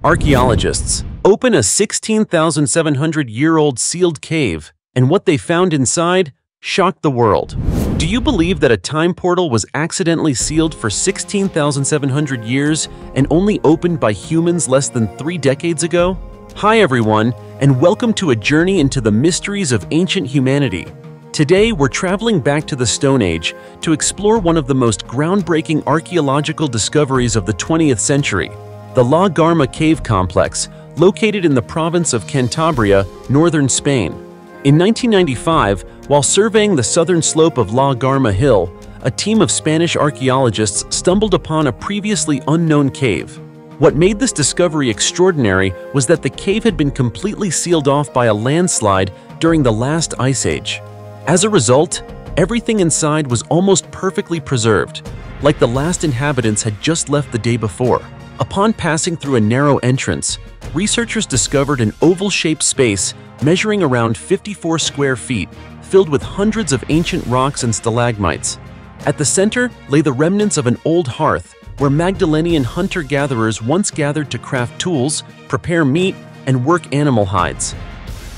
Archaeologists open a 16,700-year-old sealed cave, and what they found inside shocked the world. Do you believe that a time portal was accidentally sealed for 16,700 years and only opened by humans less than 3 decades ago? Hi everyone, and welcome to a journey into the mysteries of ancient humanity. Today, we're traveling back to the Stone Age to explore one of the most groundbreaking archaeological discoveries of the 20th century, the La Garma cave complex, located in the province of Cantabria, northern Spain. In 1995, while surveying the southern slope of La Garma Hill, a team of Spanish archaeologists stumbled upon a previously unknown cave. What made this discovery extraordinary was that the cave had been completely sealed off by a landslide during the last ice age. As a result, everything inside was almost perfectly preserved, like the last inhabitants had just left the day before. Upon passing through a narrow entrance, researchers discovered an oval-shaped space measuring around 54 square feet, filled with hundreds of ancient rocks and stalagmites. At the center lay the remnants of an old hearth, where Magdalenian hunter-gatherers once gathered to craft tools, prepare meat, and work animal hides.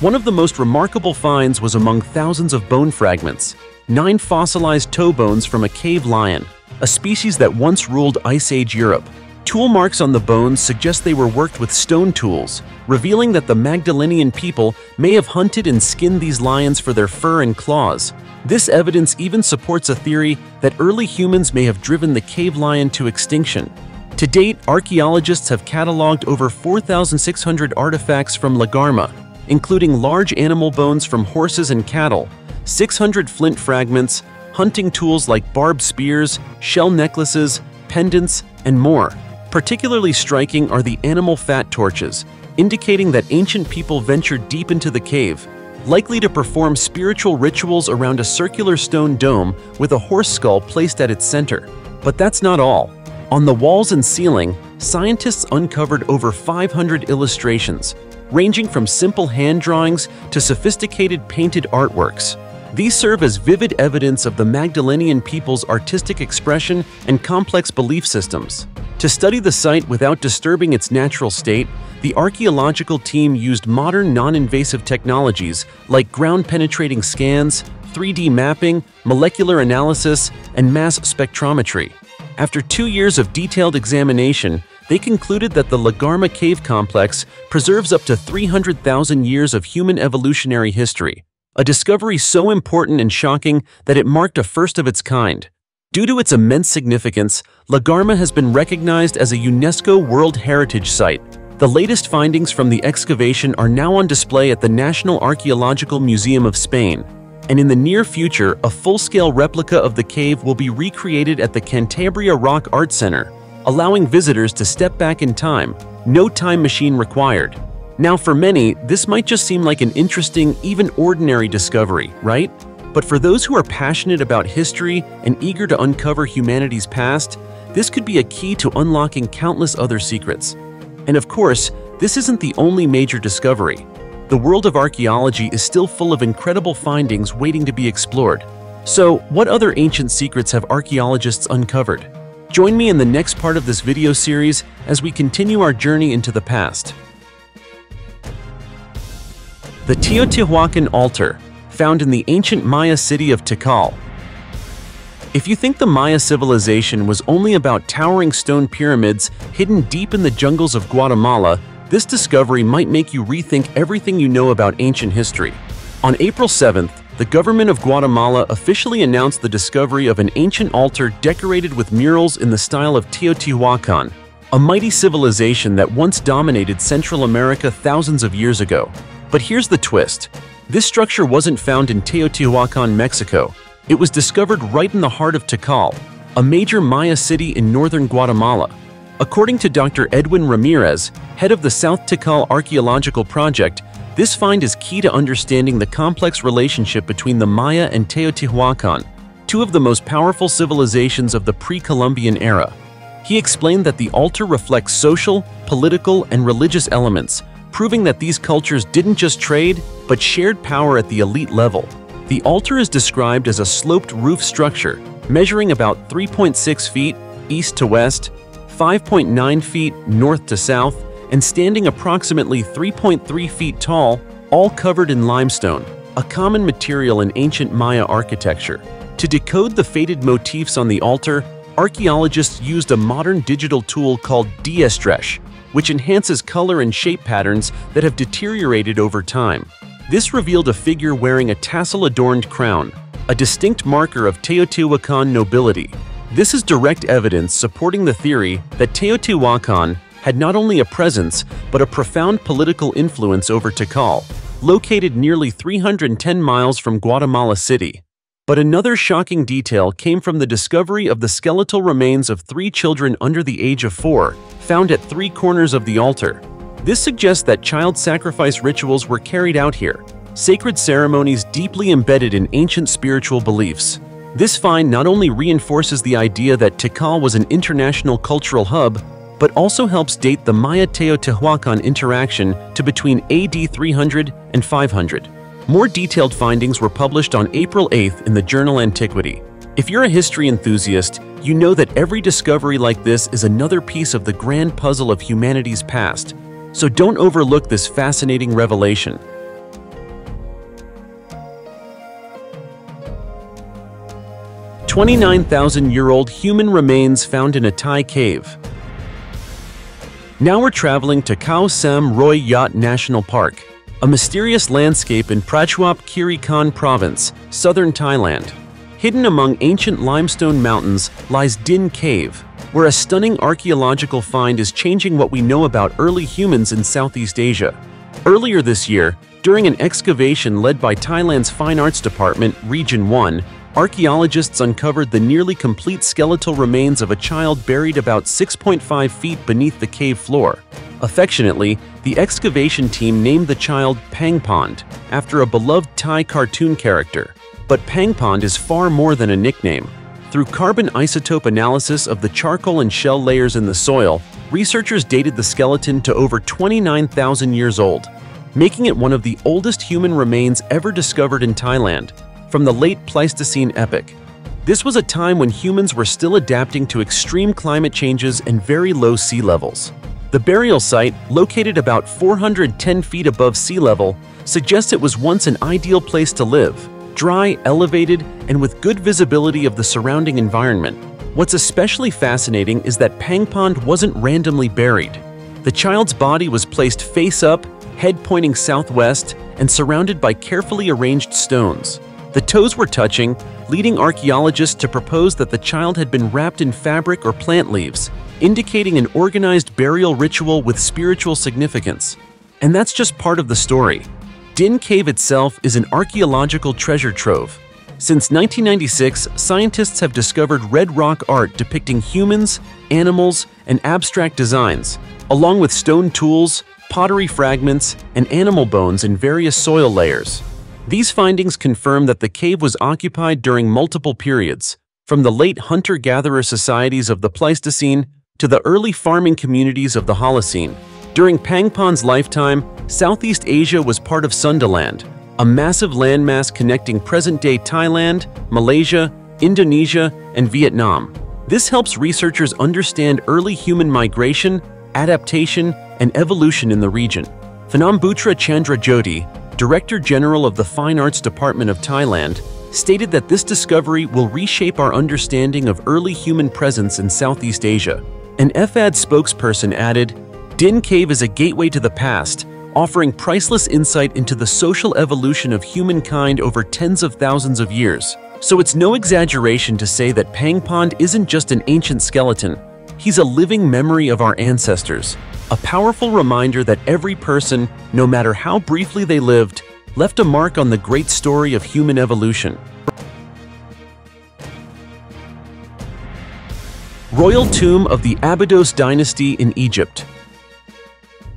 One of the most remarkable finds was among thousands of bone fragments, 9 fossilized toe bones from a cave lion, a species that once ruled Ice Age Europe. Tool marks on the bones suggest they were worked with stone tools, revealing that the Magdalenian people may have hunted and skinned these lions for their fur and claws. This evidence even supports a theory that early humans may have driven the cave lion to extinction. To date, archaeologists have cataloged over 4,600 artifacts from La Garma, including large animal bones from horses and cattle, 600 flint fragments, hunting tools like barbed spears, shell necklaces, pendants, and more. Particularly striking are the animal fat torches, indicating that ancient people ventured deep into the cave, likely to perform spiritual rituals around a circular stone dome with a horse skull placed at its center. But that's not all. On the walls and ceiling, scientists uncovered over 500 illustrations, ranging from simple hand drawings to sophisticated painted artworks. These serve as vivid evidence of the Magdalenian people's artistic expression and complex belief systems. To study the site without disturbing its natural state, the archaeological team used modern non-invasive technologies like ground-penetrating scans, 3D mapping, molecular analysis, and mass spectrometry. After 2 years of detailed examination, they concluded that the La Garma cave complex preserves up to 300,000 years of human evolutionary history, a discovery so important and shocking that it marked a first of its kind. Due to its immense significance, La Garma has been recognized as a UNESCO World Heritage Site. The latest findings from the excavation are now on display at the National Archaeological Museum of Spain, and in the near future, a full-scale replica of the cave will be recreated at the Cantabria Rock Art Center, allowing visitors to step back in time, no time machine required. Now, for many, this might just seem like an interesting, even ordinary discovery, right? But for those who are passionate about history and eager to uncover humanity's past, this could be a key to unlocking countless other secrets. And of course, this isn't the only major discovery. The world of archaeology is still full of incredible findings waiting to be explored. So, what other ancient secrets have archaeologists uncovered? Join me in the next part of this video series as we continue our journey into the past. The Teotihuacan altar, found in the ancient Maya city of Tikal. If you think the Maya civilization was only about towering stone pyramids hidden deep in the jungles of Guatemala, this discovery might make you rethink everything you know about ancient history. On April 7th, the government of Guatemala officially announced the discovery of an ancient altar decorated with murals in the style of Teotihuacan, a mighty civilization that once dominated Central America thousands of years ago. But here's the twist. This structure wasn't found in Teotihuacan, Mexico. It was discovered right in the heart of Tikal, a major Maya city in northern Guatemala. According to Dr. Edwin Ramirez, head of the South Tikal Archaeological Project, this find is key to understanding the complex relationship between the Maya and Teotihuacan, two of the most powerful civilizations of the pre-Columbian era. He explained that the altar reflects social, political, and religious elements, proving that these cultures didn't just trade, but shared power at the elite level. The altar is described as a sloped roof structure, measuring about 3.6 feet east to west, 5.9 feet north to south, and standing approximately 3.3 feet tall, all covered in limestone, a common material in ancient Maya architecture. To decode the faded motifs on the altar, archaeologists used a modern digital tool called Diestresh, which enhances color and shape patterns that have deteriorated over time. This revealed a figure wearing a tassel-adorned crown, a distinct marker of Teotihuacan nobility. This is direct evidence supporting the theory that Teotihuacan had not only a presence, but a profound political influence over Tikal, located nearly 310 miles from Guatemala City. But another shocking detail came from the discovery of the skeletal remains of 3 children under the age of 4, found at 3 corners of the altar. This suggests that child sacrifice rituals were carried out here, sacred ceremonies deeply embedded in ancient spiritual beliefs. This find not only reinforces the idea that Tikal was an international cultural hub, but also helps date the Maya-Teotihuacan interaction to between AD 300 and 500. More detailed findings were published on April 8th in the journal Antiquity. If you're a history enthusiast, you know that every discovery like this is another piece of the grand puzzle of humanity's past. So don't overlook this fascinating revelation. – 29,000-year-old human remains found in a Thai cave. Now we're traveling to Khao Sam Roy Yat National Park, a mysterious landscape in Prachuap Khiri Khan Province, southern Thailand. Hidden among ancient limestone mountains lies Din Cave, where a stunning archaeological find is changing what we know about early humans in Southeast Asia. Earlier this year, during an excavation led by Thailand's Fine Arts Department, Region 1, archaeologists uncovered the nearly complete skeletal remains of a child buried about 6.5 feet beneath the cave floor. Affectionately, the excavation team named the child Pangpond, after a beloved Thai cartoon character. But Pangpond is far more than a nickname. Through carbon isotope analysis of the charcoal and shell layers in the soil, researchers dated the skeleton to over 29,000 years old, making it one of the oldest human remains ever discovered in Thailand, from the late Pleistocene epoch. This was a time when humans were still adapting to extreme climate changes and very low sea levels. The burial site, located about 410 feet above sea level, suggests it was once an ideal place to live, dry, elevated, and with good visibility of the surrounding environment. What's especially fascinating is that Pangpond wasn't randomly buried. The child's body was placed face up, head pointing southwest, and surrounded by carefully arranged stones. The toes were touching, leading archaeologists to propose that the child had been wrapped in fabric or plant leaves, indicating an organized burial ritual with spiritual significance. And that's just part of the story. Din Cave itself is an archaeological treasure trove. Since 1996, scientists have discovered red rock art depicting humans, animals, and abstract designs, along with stone tools, pottery fragments, and animal bones in various soil layers. These findings confirm that the cave was occupied during multiple periods, from the late hunter-gatherer societies of the Pleistocene to the early farming communities of the Holocene. During Pangpond's lifetime, Southeast Asia was part of Sundaland, a massive landmass connecting present-day Thailand, Malaysia, Indonesia, and Vietnam. This helps researchers understand early human migration, adaptation, and evolution in the region. Phanambutra Chandra Jyoti, Director General of the Fine Arts Department of Thailand, stated that this discovery will reshape our understanding of early human presence in Southeast Asia. An FAD spokesperson added, "Din Cave is a gateway to the past, offering priceless insight into the social evolution of humankind over tens of thousands of years." So it's no exaggeration to say that Pangpond isn't just an ancient skeleton. He's a living memory of our ancestors, a powerful reminder that every person, no matter how briefly they lived, left a mark on the great story of human evolution. Royal Tomb of the Abydos Dynasty in Egypt.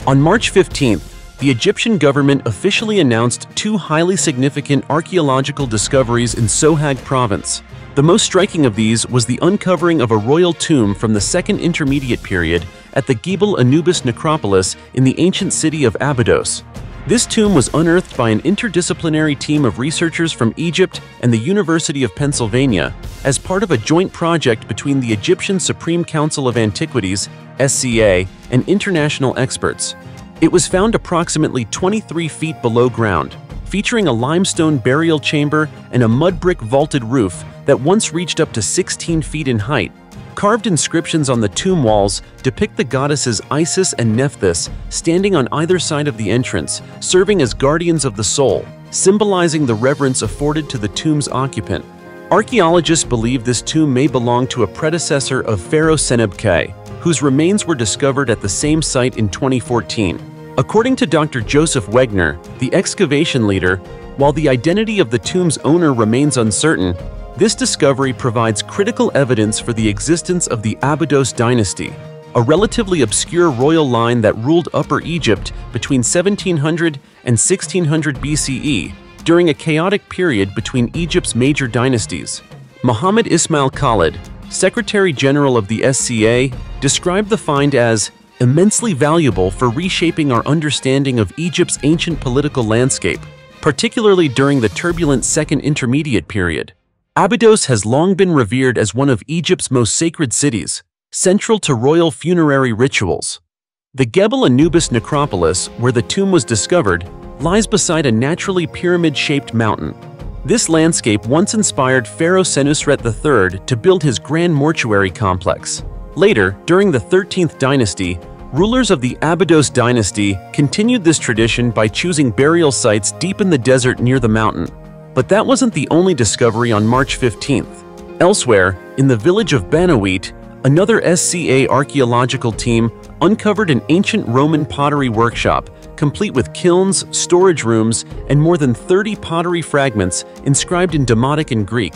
On March 15th, the Egyptian government officially announced 2 highly significant archaeological discoveries in Sohag province. The most striking of these was the uncovering of a royal tomb from the Second Intermediate period at the Gebel Anubis necropolis in the ancient city of Abydos. This tomb was unearthed by an interdisciplinary team of researchers from Egypt and the University of Pennsylvania as part of a joint project between the Egyptian Supreme Council of Antiquities (SCA) and international experts. It was found approximately 23 feet below ground, featuring a limestone burial chamber and a mud brick vaulted roof that once reached up to 16 feet in height. Carved inscriptions on the tomb walls depict the goddesses Isis and Nephthys standing on either side of the entrance, serving as guardians of the soul, symbolizing the reverence afforded to the tomb's occupant. Archaeologists believe this tomb may belong to a predecessor of Pharaoh Senebkhay, whose remains were discovered at the same site in 2014. According to Dr. Joseph Wegner, the excavation leader, while the identity of the tomb's owner remains uncertain, this discovery provides critical evidence for the existence of the Abydos dynasty, a relatively obscure royal line that ruled Upper Egypt between 1700 and 1600 BCE, during a chaotic period between Egypt's major dynasties. Muhammad Ismail Khalid, Secretary General of the SCA, described the find as immensely valuable for reshaping our understanding of Egypt's ancient political landscape, particularly during the turbulent Second Intermediate period. Abydos has long been revered as one of Egypt's most sacred cities, central to royal funerary rituals. The Gebel Anubis necropolis, where the tomb was discovered, lies beside a naturally pyramid-shaped mountain. This landscape once inspired Pharaoh Senusret III to build his grand mortuary complex. Later, during the 13th dynasty, rulers of the Abydos dynasty continued this tradition by choosing burial sites deep in the desert near the mountain. But that wasn't the only discovery on March 15th. Elsewhere, in the village of Banawit, another SCA archaeological team uncovered an ancient Roman pottery workshop, complete with kilns, storage rooms, and more than 30 pottery fragments inscribed in Demotic and Greek.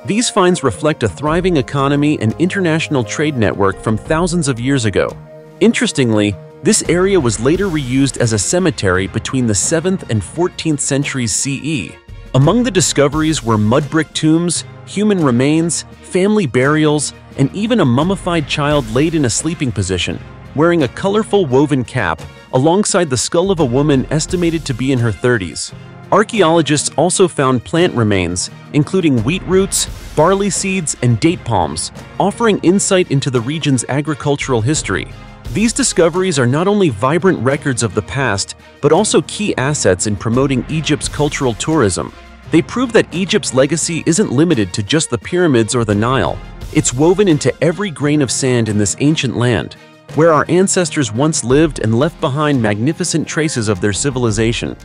These finds reflect a thriving economy and international trade network from thousands of years ago. Interestingly, this area was later reused as a cemetery between the 7th and 14th centuries CE. Among the discoveries were mud brick tombs, human remains, family burials, and even a mummified child laid in a sleeping position, wearing a colorful woven cap, alongside the skull of a woman estimated to be in her 30s. Archaeologists also found plant remains, including wheat roots, barley seeds, and date palms, offering insight into the region's agricultural history. These discoveries are not only vibrant records of the past, but also key assets in promoting Egypt's cultural tourism. They prove that Egypt's legacy isn't limited to just the pyramids or the Nile. It's woven into every grain of sand in this ancient land, where our ancestors once lived and left behind magnificent traces of their civilization.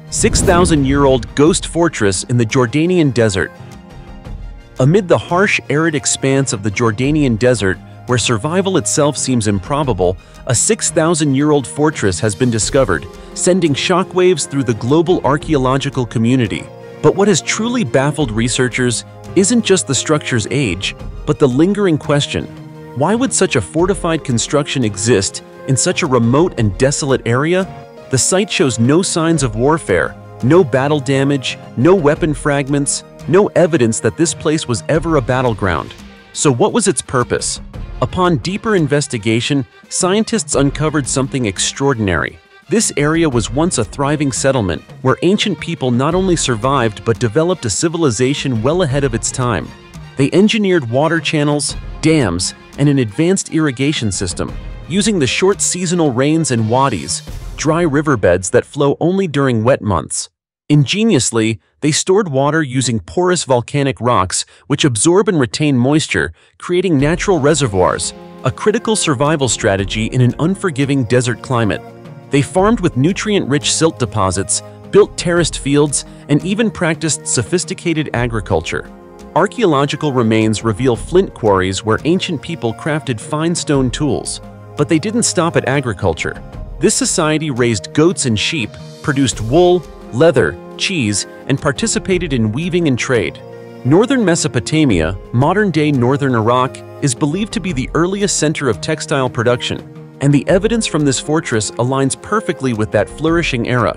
"6,000-year-old ghost fortress in the Jordanian desert." Amid the harsh, arid expanse of the Jordanian desert, where survival itself seems improbable, a 6,000-year-old fortress has been discovered, sending shockwaves through the global archaeological community. But what has truly baffled researchers isn't just the structure's age, but the lingering question: why would such a fortified construction exist in such a remote and desolate area? The site shows no signs of warfare, no battle damage, no weapon fragments, no evidence that this place was ever a battleground. So what was its purpose? Upon deeper investigation, scientists uncovered something extraordinary. This area was once a thriving settlement where ancient people not only survived but developed a civilization well ahead of its time. They engineered water channels, dams, and an advanced irrigation system, using the short seasonal rains and wadis, dry riverbeds that flow only during wet months. Ingeniously, they stored water using porous volcanic rocks which absorb and retain moisture, creating natural reservoirs, a critical survival strategy in an unforgiving desert climate. They farmed with nutrient-rich silt deposits, built terraced fields, and even practiced sophisticated agriculture. Archaeological remains reveal flint quarries where ancient people crafted fine stone tools. But they didn't stop at agriculture. This society raised goats and sheep, produced wool, leather, cheese, and participated in weaving and trade. Northern Mesopotamia, modern-day northern Iraq, is believed to be the earliest center of textile production, and the evidence from this fortress aligns perfectly with that flourishing era.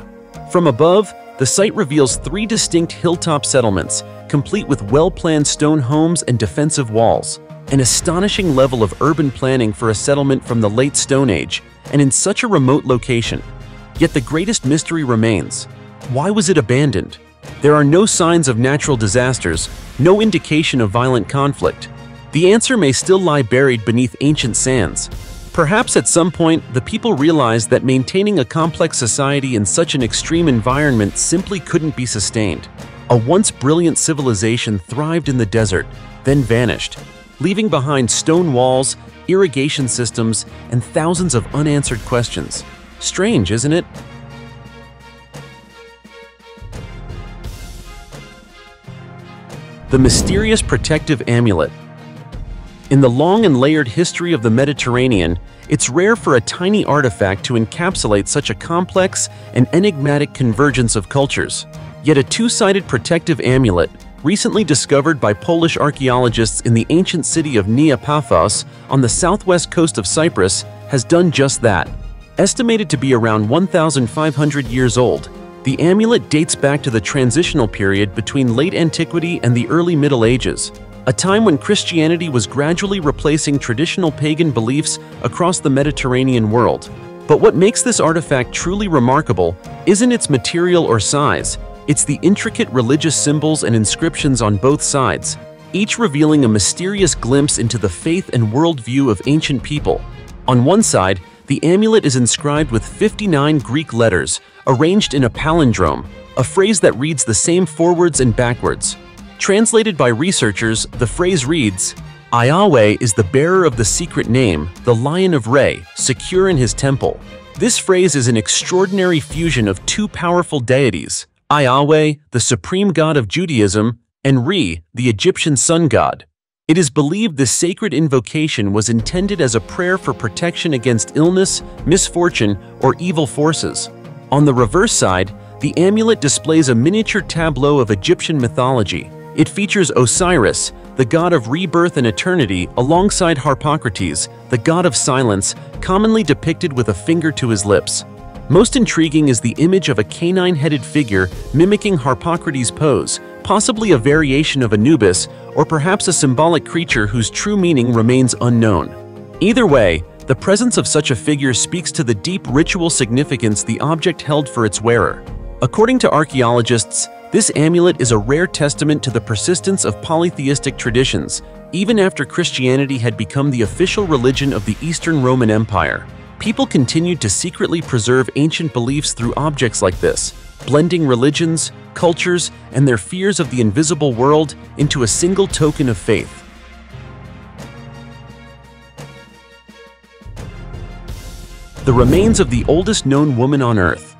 From above, the site reveals 3 distinct hilltop settlements, complete with well-planned stone homes and defensive walls. An astonishing level of urban planning for a settlement from the late Stone Age, and in such a remote location. Yet the greatest mystery remains. Why was it abandoned? There are no signs of natural disasters, no indication of violent conflict. The answer may still lie buried beneath ancient sands. Perhaps at some point, the people realized that maintaining a complex society in such an extreme environment simply couldn't be sustained. A once brilliant civilization thrived in the desert, then vanished, leaving behind stone walls, irrigation systems, and thousands of unanswered questions. Strange, isn't it? The mysterious protective amulet. In the long and layered history of the Mediterranean, it's rare for a tiny artifact to encapsulate such a complex and enigmatic convergence of cultures. Yet a two-sided protective amulet, recently discovered by Polish archaeologists in the ancient city of Nea Paphos on the southwest coast of Cyprus, has done just that. Estimated to be around 1,500 years old, the amulet dates back to the transitional period between late antiquity and the early Middle Ages, a time when Christianity was gradually replacing traditional pagan beliefs across the Mediterranean world. But what makes this artifact truly remarkable isn't its material or size, it's the intricate religious symbols and inscriptions on both sides, each revealing a mysterious glimpse into the faith and worldview of ancient people. On one side, the amulet is inscribed with 59 Greek letters, arranged in a palindrome, a phrase that reads the same forwards and backwards. Translated by researchers, the phrase reads, "Yahweh is the bearer of the secret name, the Lion of Re, secure in his temple." This phrase is an extraordinary fusion of two powerful deities, Yahweh, the supreme god of Judaism, and Re, the Egyptian sun god. It is believed this sacred invocation was intended as a prayer for protection against illness, misfortune, or evil forces. On the reverse side, the amulet displays a miniature tableau of Egyptian mythology. It features Osiris, the god of rebirth and eternity, alongside Harpocrates, the god of silence, commonly depicted with a finger to his lips. Most intriguing is the image of a canine-headed figure mimicking Harpocrates' pose, possibly a variation of Anubis, or perhaps a symbolic creature whose true meaning remains unknown. Either way, the presence of such a figure speaks to the deep ritual significance the object held for its wearer. According to archaeologists, this amulet is a rare testament to the persistence of polytheistic traditions, even after Christianity had become the official religion of the Eastern Roman Empire. People continued to secretly preserve ancient beliefs through objects like this, blending religions, cultures, and their fears of the invisible world into a single token of faith. The remains of the oldest known woman on Earth.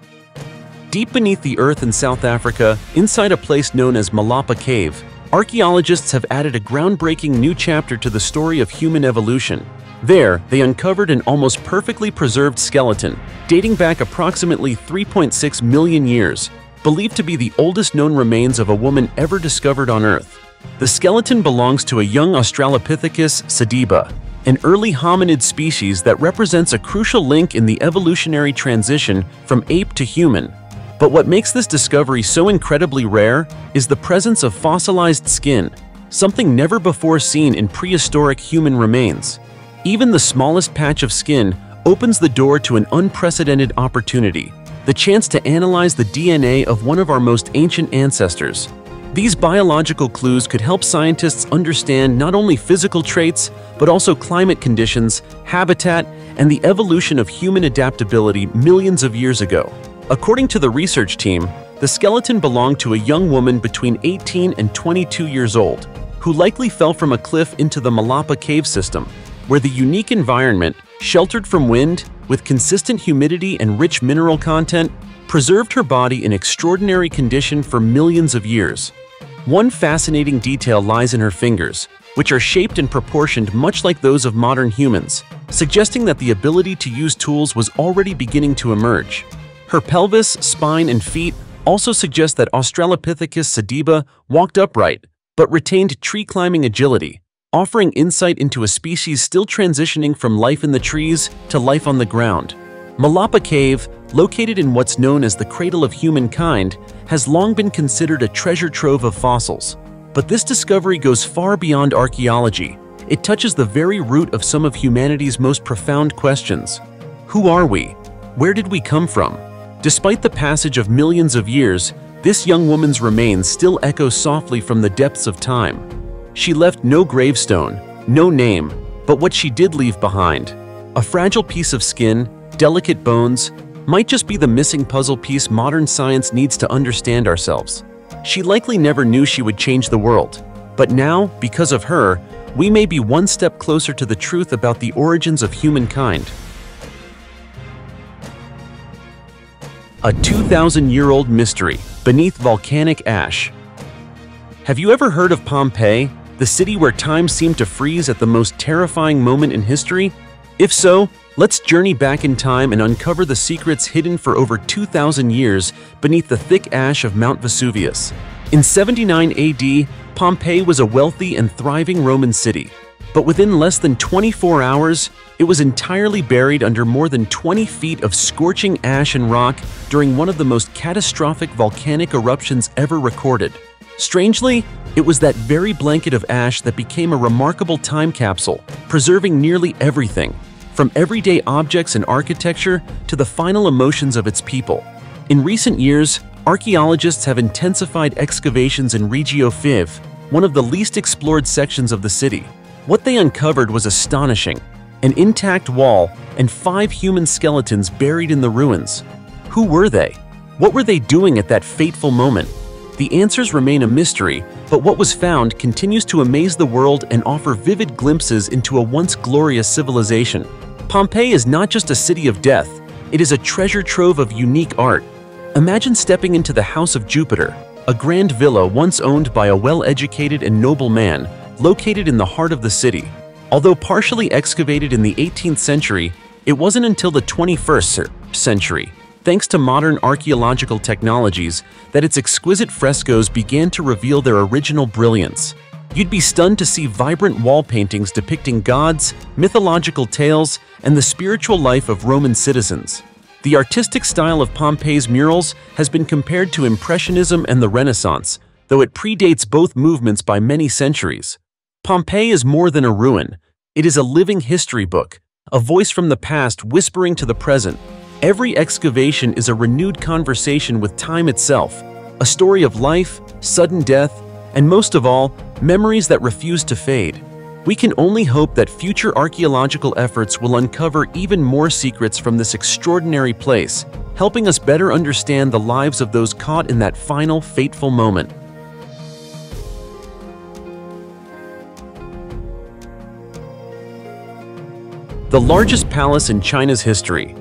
Deep beneath the earth in South Africa, inside a place known as Malapa Cave, archaeologists have added a groundbreaking new chapter to the story of human evolution. There, they uncovered an almost perfectly preserved skeleton, dating back approximately 3.6 million years, believed to be the oldest known remains of a woman ever discovered on Earth. The skeleton belongs to a young Australopithecus sediba, an early hominid species that represents a crucial link in the evolutionary transition from ape to human. But what makes this discovery so incredibly rare is the presence of fossilized skin, something never before seen in prehistoric human remains. Even the smallest patch of skin opens the door to an unprecedented opportunity, the chance to analyze the DNA of one of our most ancient ancestors. These biological clues could help scientists understand not only physical traits, but also climate conditions, habitat, and the evolution of human adaptability millions of years ago. According to the research team, the skeleton belonged to a young woman between 18 and 22 years old, who likely fell from a cliff into the Malapa cave system, where the unique environment, sheltered from wind, with consistent humidity and rich mineral content, preserved her body in extraordinary condition for millions of years. One fascinating detail lies in her fingers, which are shaped and proportioned much like those of modern humans, suggesting that the ability to use tools was already beginning to emerge. Her pelvis, spine, and feet also suggest that Australopithecus sediba walked upright, but retained tree-climbing agility, offering insight into a species still transitioning from life in the trees to life on the ground. Malapa Cave, located in what's known as the cradle of humankind, has long been considered a treasure trove of fossils. But this discovery goes far beyond archaeology. It touches the very root of some of humanity's most profound questions. Who are we? Where did we come from? Despite the passage of millions of years, this young woman's remains still echo softly from the depths of time. She left no gravestone, no name, but what she did leave behind. A fragile piece of skin, delicate bones, might just be the missing puzzle piece modern science needs to understand ourselves. She likely never knew she would change the world, but now, because of her, we may be one step closer to the truth about the origins of humankind. A 2,000-year-old mystery beneath volcanic ash. Have you ever heard of Pompeii, the city where time seemed to freeze at the most terrifying moment in history? If so, let's journey back in time and uncover the secrets hidden for over 2,000 years beneath the thick ash of Mount Vesuvius. In 79 AD, Pompeii was a wealthy and thriving Roman city, but within less than 24 hours, it was entirely buried under more than 20 feet of scorching ash and rock during one of the most catastrophic volcanic eruptions ever recorded. Strangely, it was that very blanket of ash that became a remarkable time capsule, preserving nearly everything, from everyday objects and architecture to the final emotions of its people. In recent years, archaeologists have intensified excavations in Regio Five, one of the least explored sections of the city. What they uncovered was astonishing: an intact wall and 5 human skeletons buried in the ruins. Who were they? What were they doing at that fateful moment? The answers remain a mystery, but what was found continues to amaze the world and offer vivid glimpses into a once glorious civilization. Pompeii is not just a city of death, it is a treasure trove of unique art. Imagine stepping into the House of Jupiter, a grand villa once owned by a well-educated and noble man, located in the heart of the city. Although partially excavated in the 18th century, it wasn't until the 21st century, thanks to modern archaeological technologies, that its exquisite frescoes began to reveal their original brilliance. You'd be stunned to see vibrant wall paintings depicting gods, mythological tales, and the spiritual life of Roman citizens. The artistic style of Pompeii's murals has been compared to Impressionism and the Renaissance, though it predates both movements by many centuries. Pompeii is more than a ruin. It is a living history book, a voice from the past whispering to the present. Every excavation is a renewed conversation with time itself, a story of life, sudden death, and most of all, memories that refuse to fade. We can only hope that future archaeological efforts will uncover even more secrets from this extraordinary place, helping us better understand the lives of those caught in that final, fateful moment. The largest palace in China's history.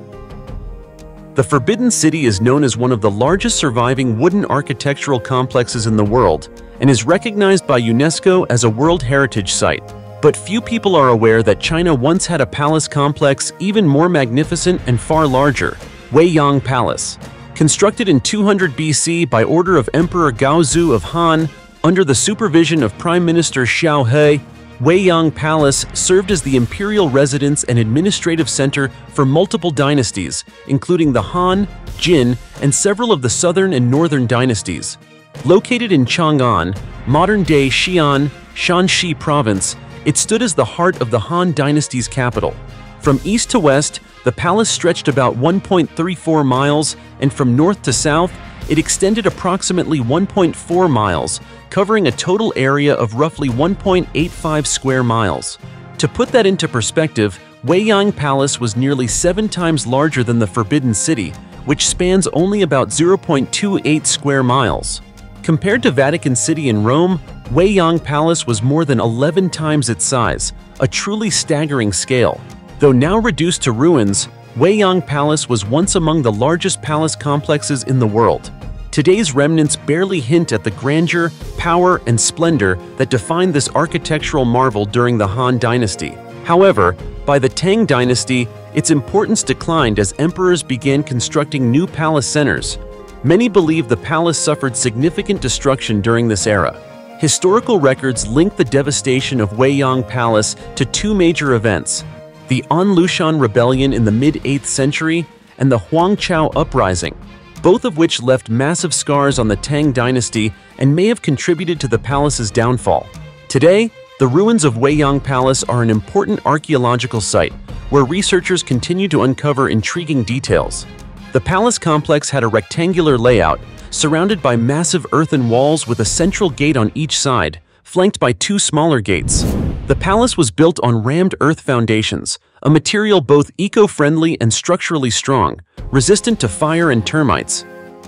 The Forbidden City is known as one of the largest surviving wooden architectural complexes in the world and is recognized by UNESCO as a World Heritage Site. But few people are aware that China once had a palace complex even more magnificent and far larger, Weiyang Palace. Constructed in 200 BC by order of Emperor Gaozu of Han, under the supervision of Prime Minister Xiao He, Weiyang Palace served as the imperial residence and administrative center for multiple dynasties, including the Han, Jin, and several of the southern and northern dynasties. Located in Chang'an, modern-day Xi'an, Shanxi Province, it stood as the heart of the Han dynasty's capital. From east to west, the palace stretched about 1.34 miles, and from north to south, it extended approximately 1.4 miles, covering a total area of roughly 1.85 square miles. To put that into perspective, Weiyang Palace was nearly 7 times larger than the Forbidden City, which spans only about 0.28 square miles. Compared to Vatican City in Rome, Weiyang Palace was more than 11 times its size, a truly staggering scale. Though now reduced to ruins, Weiyang Palace was once among the largest palace complexes in the world. Today's remnants barely hint at the grandeur, power, and splendor that defined this architectural marvel during the Han Dynasty. However, by the Tang Dynasty, its importance declined as emperors began constructing new palace centers. Many believe the palace suffered significant destruction during this era. Historical records link the devastation of Weiyang Palace to 2 major events: the An Lushan Rebellion in the mid-8th century and the Huangqiao Uprising, both of which left massive scars on the Tang Dynasty and may have contributed to the palace's downfall. Today, the ruins of Weiyang Palace are an important archaeological site where researchers continue to uncover intriguing details. The palace complex had a rectangular layout, surrounded by massive earthen walls with a central gate on each side, flanked by two smaller gates. The palace was built on rammed earth foundations, a material both eco-friendly and structurally strong, resistant to fire and termites.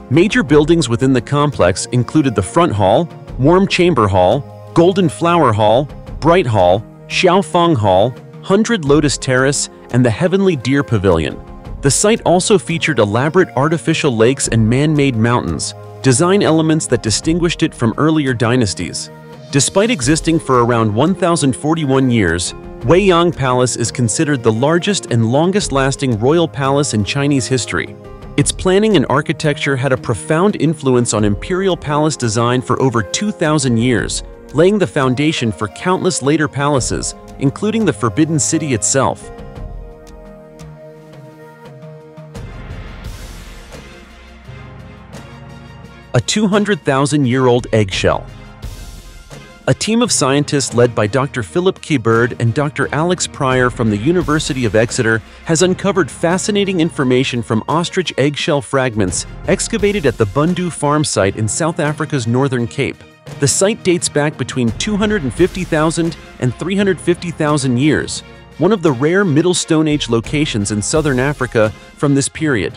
Major buildings within the complex included the Front Hall, Warm Chamber Hall, Golden Flower Hall, Bright Hall, Xiaofeng Hall, 100 Lotus Terrace, and the Heavenly Deer Pavilion. The site also featured elaborate artificial lakes and man-made mountains, design elements that distinguished it from earlier dynasties. Despite existing for around 1,041 years, Weiyang Palace is considered the largest and longest-lasting royal palace in Chinese history. Its planning and architecture had a profound influence on imperial palace design for over 2,000 years, laying the foundation for countless later palaces, including the Forbidden City itself. A 200,000-year-old eggshell. A team of scientists led by Dr. Philip K. Bird and Dr. Alex Pryor from the University of Exeter has uncovered fascinating information from ostrich eggshell fragments excavated at the Bundu farm site in South Africa's Northern Cape. The site dates back between 250,000 and 350,000 years, one of the rare Middle Stone Age locations in southern Africa from this period.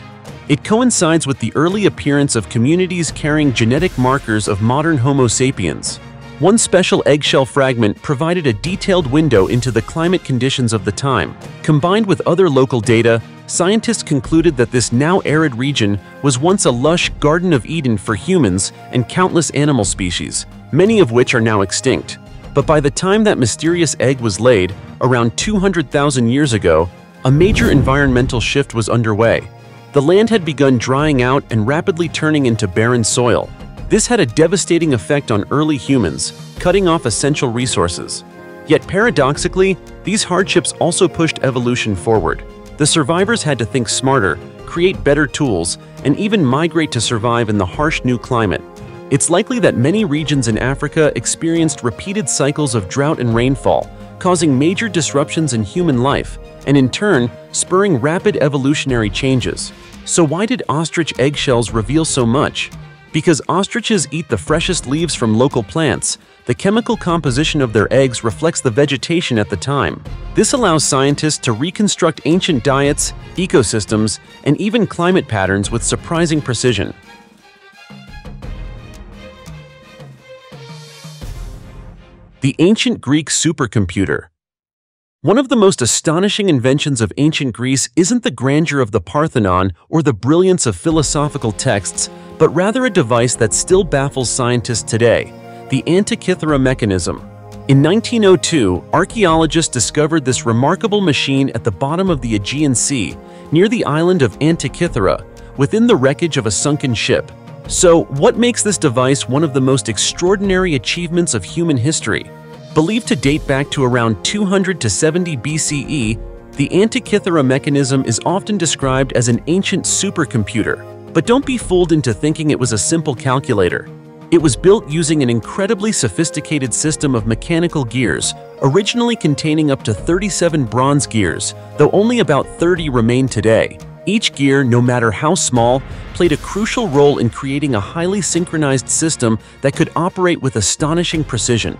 It coincides with the early appearance of communities carrying genetic markers of modern Homo sapiens. One special eggshell fragment provided a detailed window into the climate conditions of the time. Combined with other local data, scientists concluded that this now arid region was once a lush Garden of Eden for humans and countless animal species, many of which are now extinct. But by the time that mysterious egg was laid, around 200,000 years ago, a major environmental shift was underway. The land had begun drying out and rapidly turning into barren soil. This had a devastating effect on early humans, cutting off essential resources. Yet paradoxically, these hardships also pushed evolution forward. The survivors had to think smarter, create better tools, and even migrate to survive in the harsh new climate. It's likely that many regions in Africa experienced repeated cycles of drought and rainfall, causing major disruptions in human life, and in turn, spurring rapid evolutionary changes. So why did ostrich eggshells reveal so much? Because ostriches eat the freshest leaves from local plants, the chemical composition of their eggs reflects the vegetation at the time. This allows scientists to reconstruct ancient diets, ecosystems, and even climate patterns with surprising precision. The ancient Greek supercomputer. One of the most astonishing inventions of ancient Greece isn't the grandeur of the Parthenon or the brilliance of philosophical texts, but rather a device that still baffles scientists today, the Antikythera mechanism. In 1902, archaeologists discovered this remarkable machine at the bottom of the Aegean Sea, near the island of Antikythera, within the wreckage of a sunken ship. So, what makes this device one of the most extraordinary achievements of human history? Believed to date back to around 200 to 70 BCE, the Antikythera mechanism is often described as an ancient supercomputer. But don't be fooled into thinking it was a simple calculator. It was built using an incredibly sophisticated system of mechanical gears, originally containing up to 37 bronze gears, though only about 30 remain today. Each gear, no matter how small, played a crucial role in creating a highly synchronized system that could operate with astonishing precision.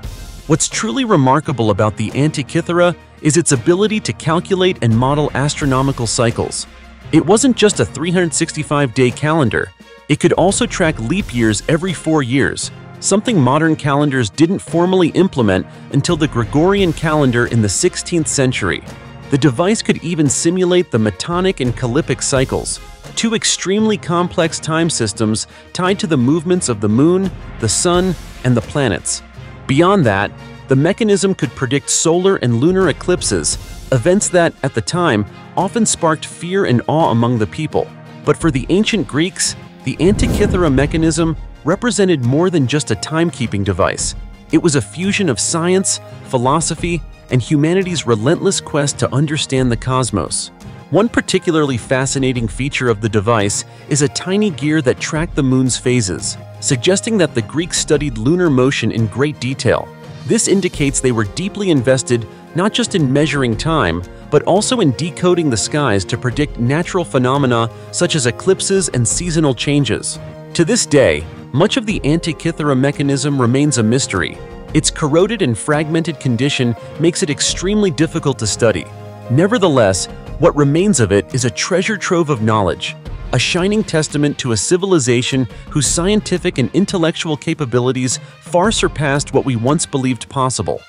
What's truly remarkable about the Antikythera is its ability to calculate and model astronomical cycles. It wasn't just a 365-day calendar. It could also track leap years every 4 years, something modern calendars didn't formally implement until the Gregorian calendar in the 16th century. The device could even simulate the Metonic and Callipic cycles, two extremely complex time systems tied to the movements of the moon, the sun, and the planets. Beyond that, the mechanism could predict solar and lunar eclipses, events that, at the time, often sparked fear and awe among the people. But for the ancient Greeks, the Antikythera mechanism represented more than just a timekeeping device. It was a fusion of science, philosophy, and humanity's relentless quest to understand the cosmos. One particularly fascinating feature of the device is a tiny gear that tracked the moon's phases, suggesting that the Greeks studied lunar motion in great detail. This indicates they were deeply invested not just in measuring time, but also in decoding the skies to predict natural phenomena such as eclipses and seasonal changes. To this day, much of the Antikythera mechanism remains a mystery. Its corroded and fragmented condition makes it extremely difficult to study. Nevertheless, what remains of it is a treasure trove of knowledge, a shining testament to a civilization whose scientific and intellectual capabilities far surpassed what we once believed possible.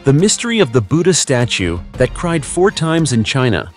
The mystery of the Buddha statue that cried 4 times in China.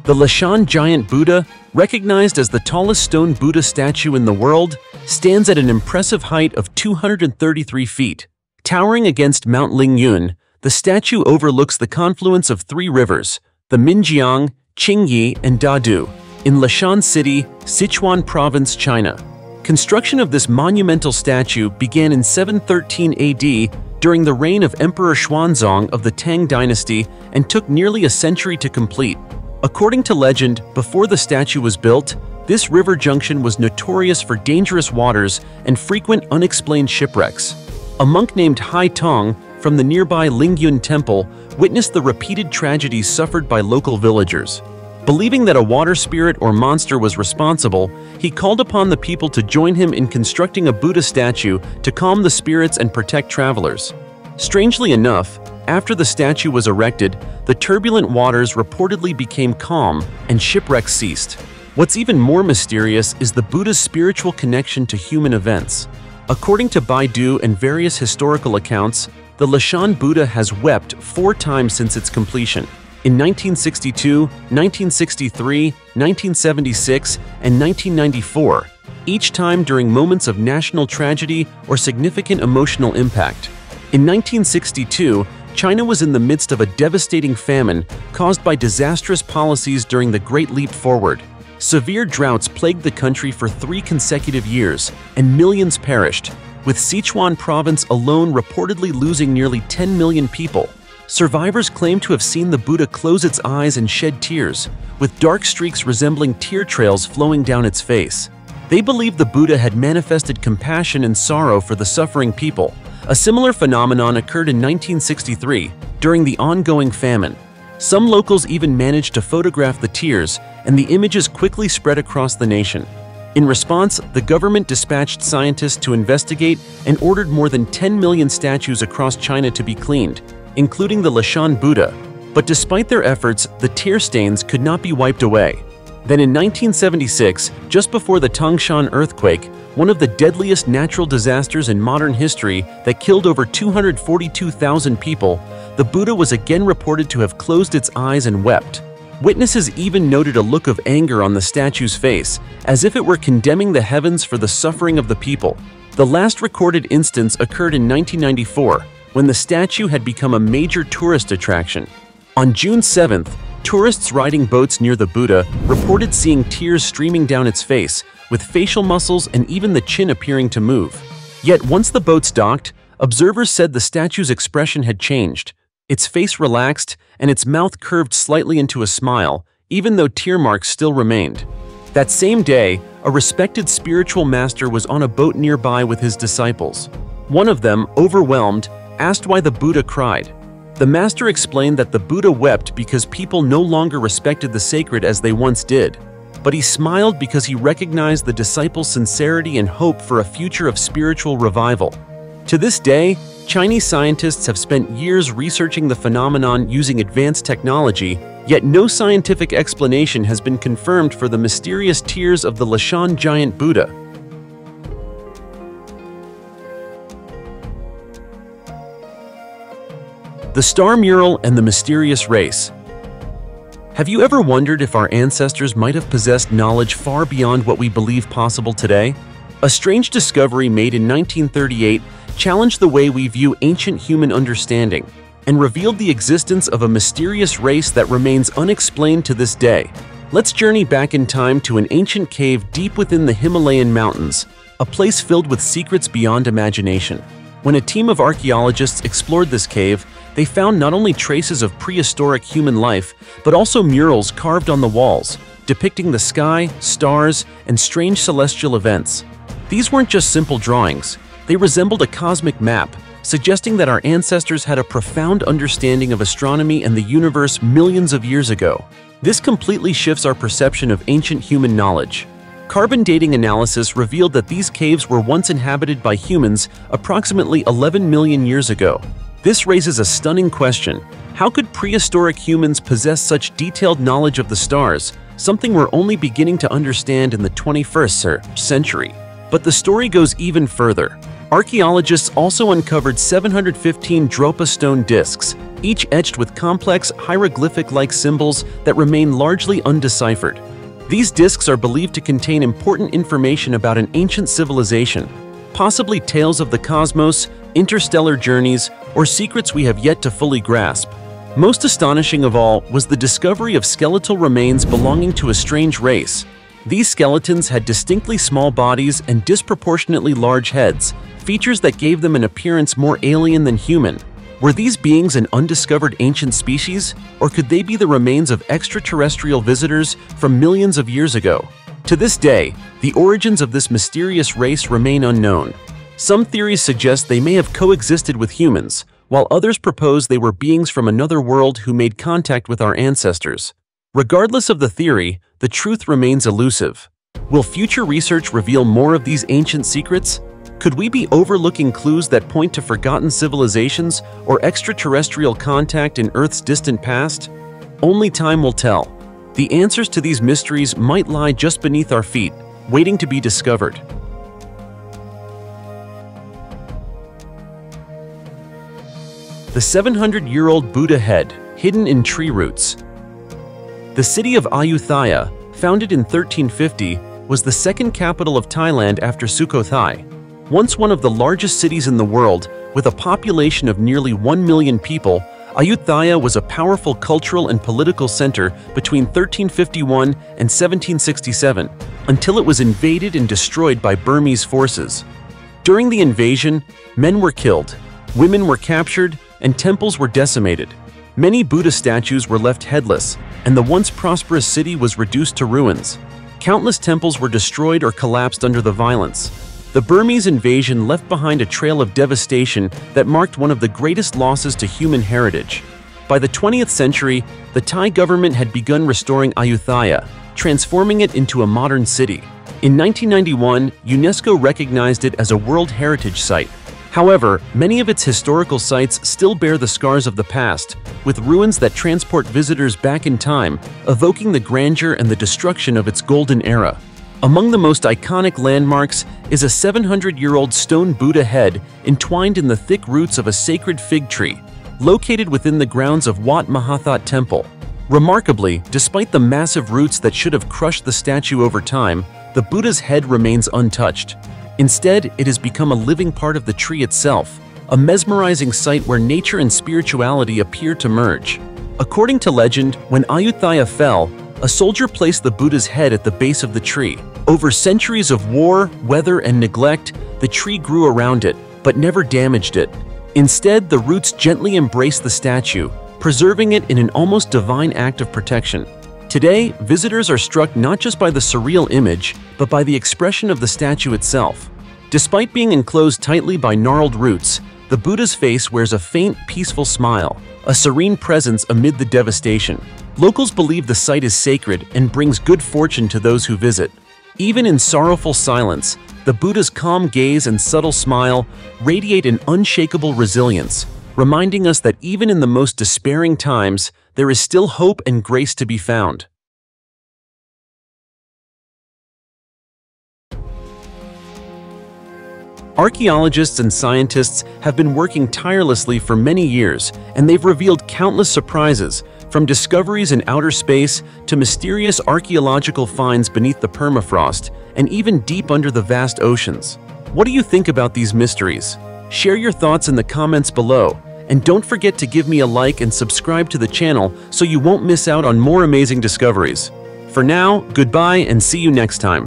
The Lashan giant Buddha, recognized as the tallest stone Buddha statue in the world, stands at an impressive height of 233 feet. Towering against Mount Lingyun, the statue overlooks the confluence of 3 rivers, the Minjiang, Qingyi, and Dadu, in Lashan City, Sichuan Province, China. Construction of this monumental statue began in 713 AD during the reign of Emperor Xuanzong of the Tang dynasty and took nearly a century to complete. According to legend, before the statue was built, this river junction was notorious for dangerous waters and frequent unexplained shipwrecks. A monk named Hai Tong from the nearby Lingyun Temple witnessed the repeated tragedies suffered by local villagers. Believing that a water spirit or monster was responsible, he called upon the people to join him in constructing a Buddha statue to calm the spirits and protect travelers. Strangely enough, after the statue was erected, the turbulent waters reportedly became calm and shipwrecks ceased. What's even more mysterious is the Buddha's spiritual connection to human events. According to Baidu and various historical accounts, the Lashan Buddha has wept 4 times since its completion. In 1962, 1963, 1976, and 1994, each time during moments of national tragedy or significant emotional impact. In 1962, China was in the midst of a devastating famine caused by disastrous policies during the Great Leap Forward. Severe droughts plagued the country for 3 consecutive years, and millions perished, with Sichuan province alone reportedly losing nearly 10 million people. Survivors claim to have seen the Buddha close its eyes and shed tears, with dark streaks resembling tear trails flowing down its face. They believe the Buddha had manifested compassion and sorrow for the suffering people. A similar phenomenon occurred in 1963, during the ongoing famine. Some locals even managed to photograph the tears, and the images quickly spread across the nation. In response, the government dispatched scientists to investigate and ordered more than 10 million statues across China to be cleaned, including the Lashan Buddha. But despite their efforts, the tear stains could not be wiped away. Then in 1976, just before the Tangshan earthquake, one of the deadliest natural disasters in modern history that killed over 242,000 people, the Buddha was again reported to have closed its eyes and wept. Witnesses even noted a look of anger on the statue's face, as if it were condemning the heavens for the suffering of the people. The last recorded instance occurred in 1994, when the statue had become a major tourist attraction. On June 7th, tourists riding boats near the Buddha reported seeing tears streaming down its face, with facial muscles and even the chin appearing to move. Yet once the boats docked, observers said the statue's expression had changed. Its face relaxed, and its mouth curved slightly into a smile, even though tear marks still remained. That same day, a respected spiritual master was on a boat nearby with his disciples. One of them, overwhelmed, asked why the Buddha cried. The master explained that the Buddha wept because people no longer respected the sacred as they once did. But he smiled because he recognized the disciples' sincerity and hope for a future of spiritual revival. To this day, Chinese scientists have spent years researching the phenomenon using advanced technology, yet no scientific explanation has been confirmed for the mysterious tears of the Lashan giant Buddha. The Star Mural and the Mysterious Race. Have you ever wondered if our ancestors might have possessed knowledge far beyond what we believe possible today? A strange discovery made in 1938 challenged the way we view ancient human understanding and revealed the existence of a mysterious race that remains unexplained to this day. Let's journey back in time to an ancient cave deep within the Himalayan mountains, a place filled with secrets beyond imagination. When a team of archaeologists explored this cave, they found not only traces of prehistoric human life, but also murals carved on the walls, depicting the sky, stars, and strange celestial events. These weren't just simple drawings. They resembled a cosmic map, suggesting that our ancestors had a profound understanding of astronomy and the universe millions of years ago. This completely shifts our perception of ancient human knowledge. Carbon dating analysis revealed that these caves were once inhabited by humans approximately 11 million years ago. This raises a stunning question. How could prehistoric humans possess such detailed knowledge of the stars, something we're only beginning to understand in the 21st century? But the story goes even further. Archaeologists also uncovered 715 Dropa stone discs, each etched with complex hieroglyphic-like symbols that remain largely undeciphered. These discs are believed to contain important information about an ancient civilization, possibly tales of the cosmos, interstellar journeys, or secrets we have yet to fully grasp. Most astonishing of all was the discovery of skeletal remains belonging to a strange race. These skeletons had distinctly small bodies and disproportionately large heads, features that gave them an appearance more alien than human. Were these beings an undiscovered ancient species, or could they be the remains of extraterrestrial visitors from millions of years ago? To this day, the origins of this mysterious race remain unknown. Some theories suggest they may have coexisted with humans, while others propose they were beings from another world who made contact with our ancestors. Regardless of the theory, the truth remains elusive. Will future research reveal more of these ancient secrets? Could we be overlooking clues that point to forgotten civilizations or extraterrestrial contact in Earth's distant past? Only time will tell. The answers to these mysteries might lie just beneath our feet, waiting to be discovered. The 700-year-old Buddha head, hidden in tree roots. The city of Ayutthaya, founded in 1350, was the second capital of Thailand after Sukhothai. Once one of the largest cities in the world, with a population of nearly 1 million people, Ayutthaya was a powerful cultural and political center between 1351 and 1767, until it was invaded and destroyed by Burmese forces. During the invasion, men were killed, women were captured, and temples were decimated. Many Buddha statues were left headless, and the once prosperous city was reduced to ruins. Countless temples were destroyed or collapsed under the violence. The Burmese invasion left behind a trail of devastation that marked one of the greatest losses to human heritage. By the 20th century, the Thai government had begun restoring Ayutthaya, transforming it into a modern city. In 1991, UNESCO recognized it as a World Heritage Site. However, many of its historical sites still bear the scars of the past, with ruins that transport visitors back in time, evoking the grandeur and the destruction of its golden era. Among the most iconic landmarks is a 700-year-old stone Buddha head entwined in the thick roots of a sacred fig tree, located within the grounds of Wat Mahathat Temple. Remarkably, despite the massive roots that should have crushed the statue over time, the Buddha's head remains untouched. Instead, it has become a living part of the tree itself, a mesmerizing sight where nature and spirituality appear to merge. According to legend, when Ayutthaya fell, a soldier placed the Buddha's head at the base of the tree. Over centuries of war, weather, and neglect, the tree grew around it, but never damaged it. Instead, the roots gently embraced the statue, preserving it in an almost divine act of protection. Today, visitors are struck not just by the surreal image, but by the expression of the statue itself. Despite being enclosed tightly by gnarled roots, the Buddha's face wears a faint, peaceful smile, a serene presence amid the devastation. Locals believe the site is sacred and brings good fortune to those who visit. Even in sorrowful silence, the Buddha's calm gaze and subtle smile radiate an unshakable resilience, reminding us that even in the most despairing times, there is still hope and grace to be found. Archaeologists and scientists have been working tirelessly for many years, and they've revealed countless surprises, from discoveries in outer space to mysterious archaeological finds beneath the permafrost and even deep under the vast oceans. What do you think about these mysteries? Share your thoughts in the comments below, and don't forget to give me a like and subscribe to the channel so you won't miss out on more amazing discoveries. For now, goodbye and see you next time.